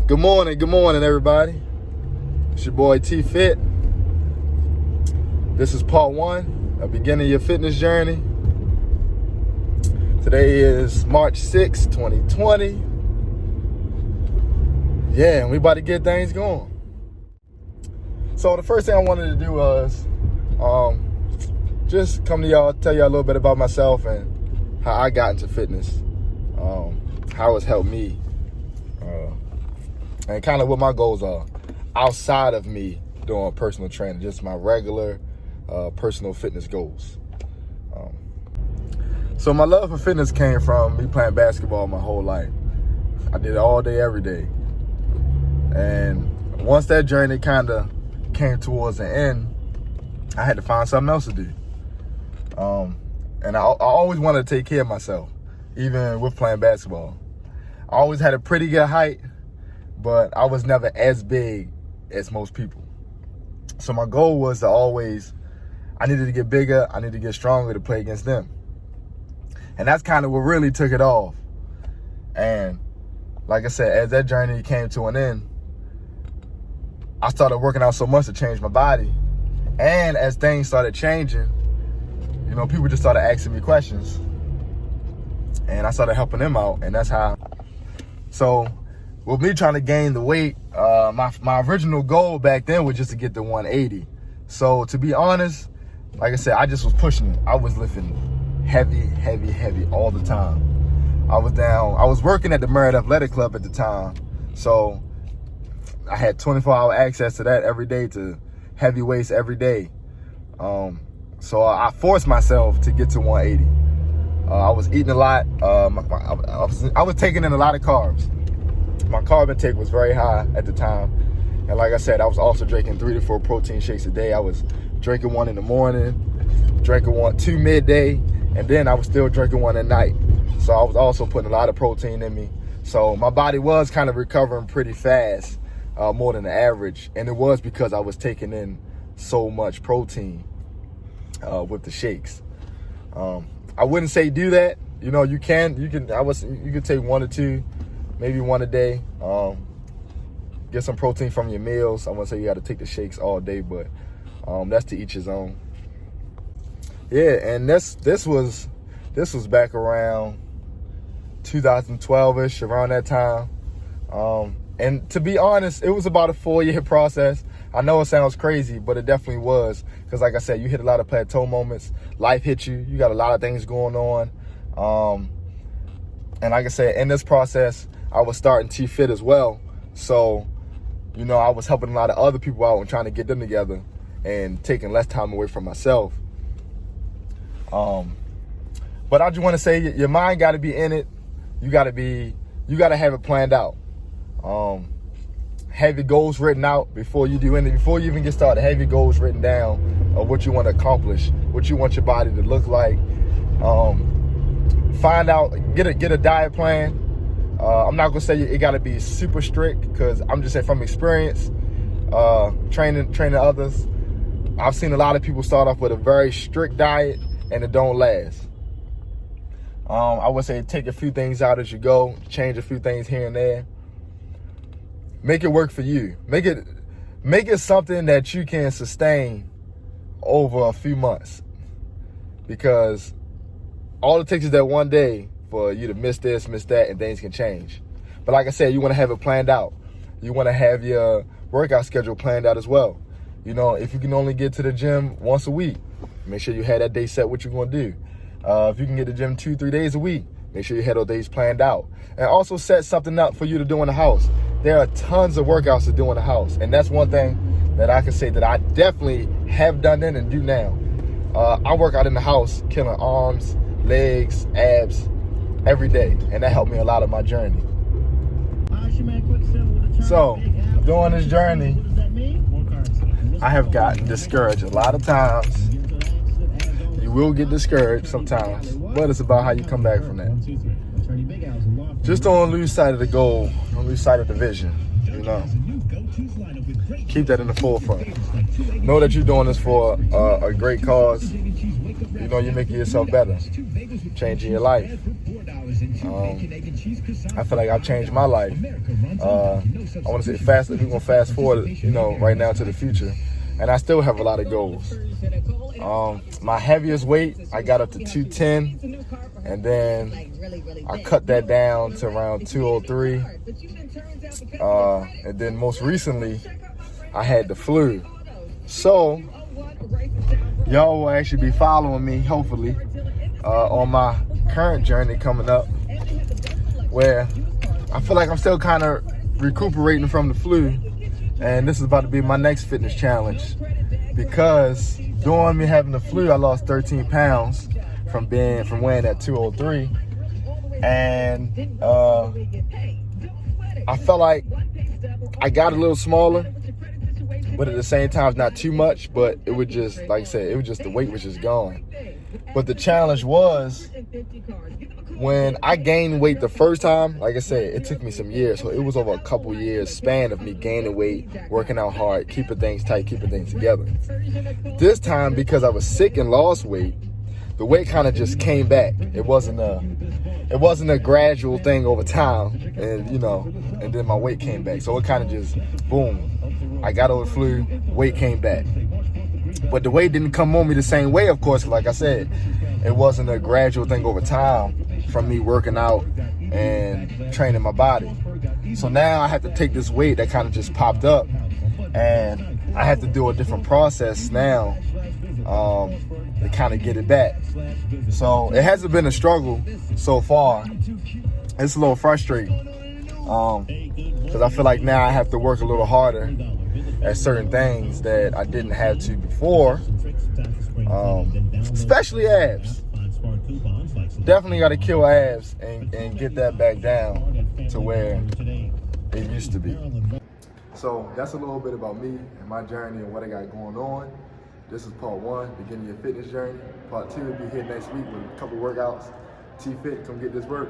Good morning, everybody. It's your boy T-FiT. This is part one of beginning your fitness journey. Today is March 6, 2020. Yeah, and we about to get things going. So the first thing I wanted to do was just come to y'all, tell y'all a little bit about myself and how I got into fitness, how it's helped me, and kind of what my goals are outside of me doing personal training, just my regular personal fitness goals. So my love for fitness came from me playing basketball my whole life. I did it all day, every day. And once that journey kind of came towards the end, I had to find something else to do. And I always wanted to take care of myself, even with playing basketball. I always had a pretty good height, but I was never as big as most people. So my goal was to I needed to get bigger, I needed to get stronger to play against them. And that's kind of what really took it off. And like I said, as that journey came to an end, I started working out so much to change my body. And as things started changing, people just started asking me questions. And I started helping them out, and that's how. So with me trying to gain the weight, my original goal back then was just to get to 180. So to be honest, like I said, I just was pushing it. I was lifting heavy all the time. I was working at the Marriott Athletic Club at the time. So I had 24-hour access to that every day, to heavy weights every day. So I forced myself to get to 180. I was eating a lot. I was taking in a lot of carbs. My carb intake was very high at the time. And like I said, I was also drinking 3 to 4 protein shakes a day. I was drinking one in the morning, drinking two midday, and then I was still drinking one at night. So I was also putting a lot of protein in me. So my body was kind of recovering pretty fast, more than the average. And it was because I was taking in so much protein with the shakes. I wouldn't say do that. You can take 1 or 2, maybe 1 a day. Get some protein from your meals. I wouldn't say you got to take the shakes all day, but that's to each his own. Yeah, and this was back around 2012-ish, around that time. And to be honest, it was about a 4-year process. I know it sounds crazy, but it definitely was. Because like I said, you hit a lot of plateau moments. Life hits you. You got a lot of things going on. And like I said, in this process, I was starting T-FiT as well. So, I was helping a lot of other people out and trying to get them together and taking less time away from myself. But I just want to say, your mind got to be in it. You got to have it planned out. Have your goals written out before you do anything. Before you even get started, have your goals written down of what you want to accomplish, what you want your body to look like. Find out, get a diet plan. I'm not gonna say it got to be super strict, because I'm just saying from experience, training others, I've seen a lot of people start off with a very strict diet and it don't last. I would say take a few things out as you go, change a few things here and there. Make it work for you. Make it something that you can sustain over a few months. Because all it takes is that one day for you to miss this, miss that, and things can change. But like I said, you want to have it planned out. You want to have your workout schedule planned out as well. If you can only get to the gym once a week, make sure you have that day set what you're going to do. If you can get to the gym 2-3 days a week, make sure you have those days planned out. And also set something up for you to do in the house. There are tons of workouts to do in the house. And that's one thing that I can say that I definitely have done then and do now. I work out in the house, killing arms, legs, abs every day. And that helped me a lot on my journey. So, during this journey, I have gotten discouraged a lot of times. You will get discouraged sometimes, but it's about how you come back from that. Just don't lose sight of the goal. Don't lose sight of the vision. Keep that in the forefront. Know that you're doing this for a great cause. You're making yourself better, changing your life. I feel like I've changed my life. I want to say we're going to fast forward, right now to the future. And I still have a lot of goals. My heaviest weight, I got up to 210. And then I cut that down to around 203. And then most recently, I had the flu. So, y'all will actually be following me, hopefully, on my current journey coming up, where I feel like I'm still kind of recuperating from the flu. And this is about to be my next fitness challenge, because during me having the flu, I lost 13 pounds from weighing at 203. And I felt like I got a little smaller, but at the same time, not too much. But it was just, like I said, it was just the weight was just gone. But the challenge was, when I gained weight the first time, like I said, it took me some years. So it was over a couple years span of me gaining weight, working out hard, keeping things tight, keeping things together. This time, because I was sick and lost weight, the weight kind of just came back. It wasn't a gradual thing over time, and and then my weight came back. So it kind of just, boom, I got over the flu, weight came back. But the weight didn't come on me the same way, of course. Like I said, it wasn't a gradual thing over time from me working out and training my body. So now I have to take this weight that kind of just popped up, and I have to do a different process now to kind of get it back. So it hasn't been a struggle so far. It's a little frustrating because I feel like now I have to work a little harder at certain things that I didn't have to before, especially abs. Definitely got to kill abs and get that back down to where it used to be. So that's a little bit about me and my journey and what I got going on. This is part one, beginning your fitness journey. Part two will be here next week with a couple workouts. T-FiT, come get this work.